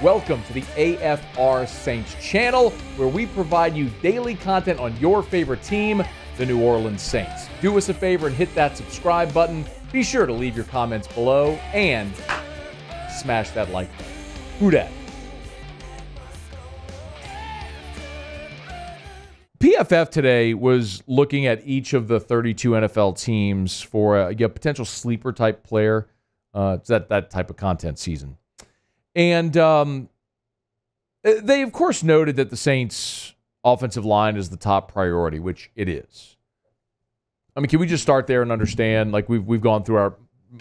Welcome to the AFR Saints channel, where we provide you daily content on your favorite team, the New Orleans Saints. Do us a favor and hit that subscribe button. Be sure to leave your comments below and smash that like button. Who dat? PFF today was looking at each of the 32 NFL teams for a potential sleeper type player. It's that type of content season. And they, of course, noted that the Saints' offensive line is the top priority, which it is. I mean, can we just start there and understand, like, we've gone through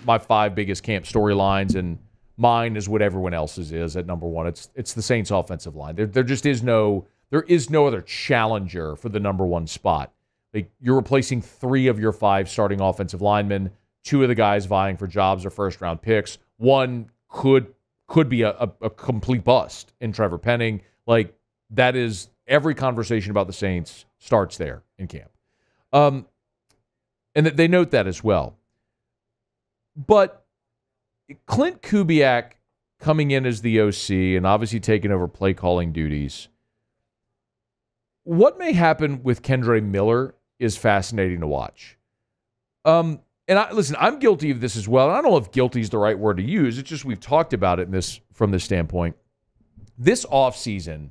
my 5 biggest camp storylines, and mine is what everyone else's is at number 1. It's the Saints' offensive line. There is no other challenger for the number 1 spot. Like, you're replacing 3 of your 5 starting offensive linemen. 2 of the guys vying for jobs are first-round picks. 1 could be a complete bust in Trevor Penning. Like, that is, every conversation about the Saints starts there in camp. And they note that as well. But Klint Kubiak coming in as the OC and obviously taking over play calling duties, what may happen with Kendre Miller is fascinating to watch. And I'm guilty of this as well. And I don't know if guilty is the right word to use. It's just we've talked about it from this standpoint. This offseason,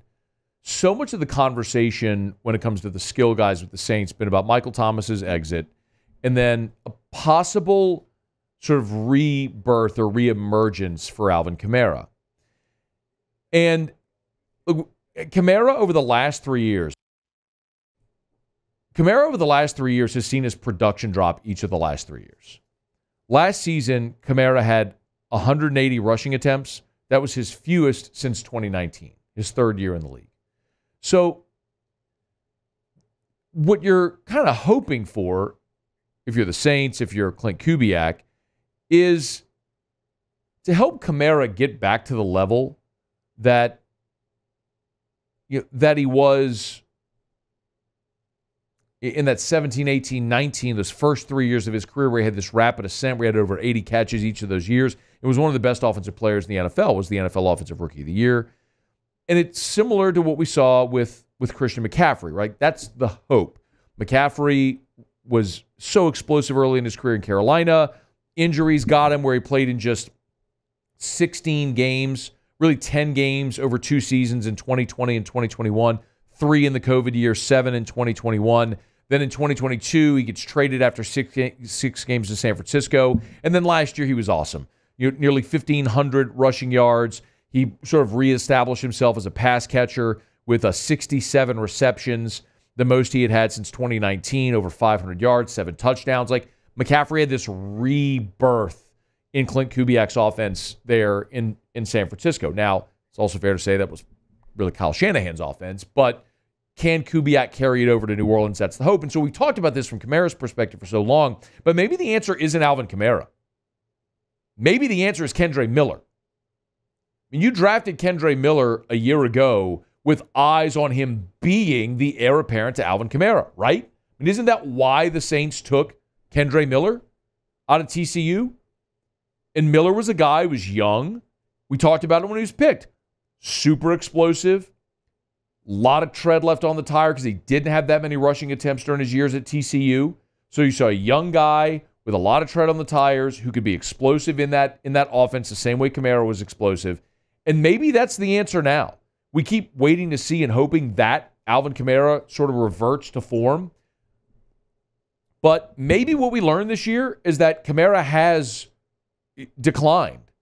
so much of the conversation when it comes to the skill guys with the Saints been about Michael Thomas's exit and then a possible sort of rebirth or reemergence for Alvin Kamara. And Kamara over the last 3 years has seen his production drop each of the last 3 years. Last season, Kamara had 180 rushing attempts. That was his fewest since 2019, his 3rd year in the league. So what you're kind of hoping for, if you're the Saints, if you're Klint Kubiak, is to help Kamara get back to the level that he was in that 17, 18, 19, those first 3 years of his career where he had this rapid ascent, where he had over 80 catches each of those years. It was one of the best offensive players in the NFL, was the NFL Offensive Rookie of the Year. And it's similar to what we saw with Christian McCaffrey, right? That's the hope. McCaffrey was so explosive early in his career in Carolina. Injuries got him where he played in just 16 games, really 10 games over 2 seasons in 2020 and 2021, 3 in the COVID year, 7 in 2021. Then in 2022, he gets traded after 6 games to San Francisco. And then last year, he was awesome. Nearly 1,500 rushing yards. He sort of reestablished himself as a pass catcher with 67 receptions, the most he had since 2019, over 500 yards, 7 touchdowns. Like, McCaffrey had this rebirth in Klint Kubiak's offense there in San Francisco. Now, it's also fair to say that was really Kyle Shanahan's offense, but can Kubiak carry it over to New Orleans? That's the hope. And so we talked about this from Kamara's perspective for so long, but maybe the answer isn't Alvin Kamara. Maybe the answer is Kendre Miller. I mean, you drafted Kendre Miller a year ago with eyes on him being the heir apparent to Alvin Kamara, right? I mean, isn't that why the Saints took Kendre Miller out of TCU? And Miller was a guy who was young. We talked about it when he was picked. Super explosive. A lot of tread left on the tire because he didn't have that many rushing attempts during his years at TCU. So you saw a young guy with a lot of tread on the tires who could be explosive in that offense the same way Kamara was explosive. And maybe that's the answer now. We keep waiting to see and hoping that Alvin Kamara sort of reverts to form. But maybe what we learned this year is that Kamara has declined,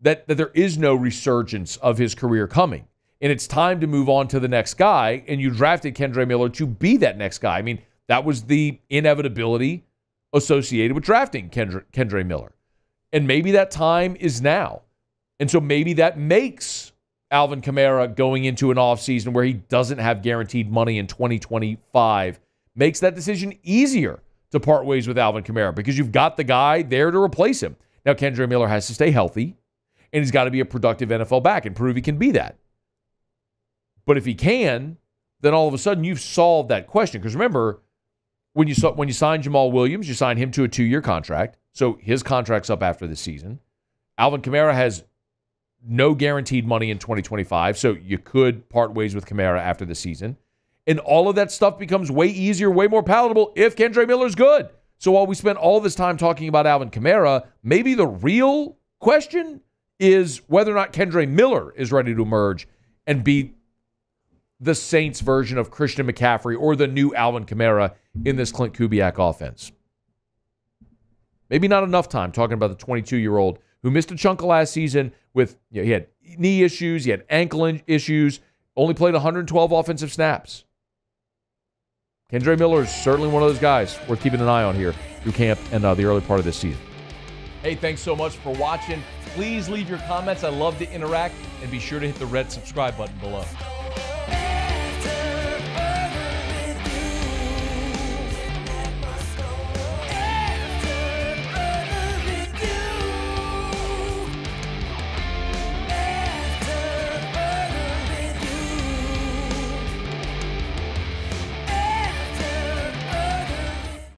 that there is no resurgence of his career coming. And it's time to move on to the next guy, and you drafted Kendre Miller to be that next guy. I mean, that was the inevitability associated with drafting Kendre Miller. And maybe that time is now. And so maybe that makes Alvin Kamara going into an offseason where he doesn't have guaranteed money in 2025, makes that decision easier to part ways with Alvin Kamara because you've got the guy there to replace him. Now, Kendre Miller has to stay healthy, and he's got to be a productive NFL back and prove he can be that. But if he can, then all of a sudden you've solved that question. Because remember, when you signed Jamal Williams, you signed him to a 2-year contract. So his contract's up after this season. Alvin Kamara has no guaranteed money in 2025, so you could part ways with Kamara after the season. And all of that stuff becomes way easier, way more palatable if Kendre Miller's good. So while we spent all this time talking about Alvin Kamara, maybe the real question is whether or not Kendre Miller is ready to emerge and be the Saints version of Christian McCaffrey or the new Alvin Kamara in this Clint Kubiak offense. Maybe not enough time talking about the 22-year-old who missed a chunk of last season with, he had knee issues, he had ankle issues, only played 112 offensive snaps. Kendre Miller is certainly one of those guys worth keeping an eye on here through camp and the early part of this season. Hey, thanks so much for watching. Please leave your comments. I love to interact, and be sure to hit the red subscribe button below.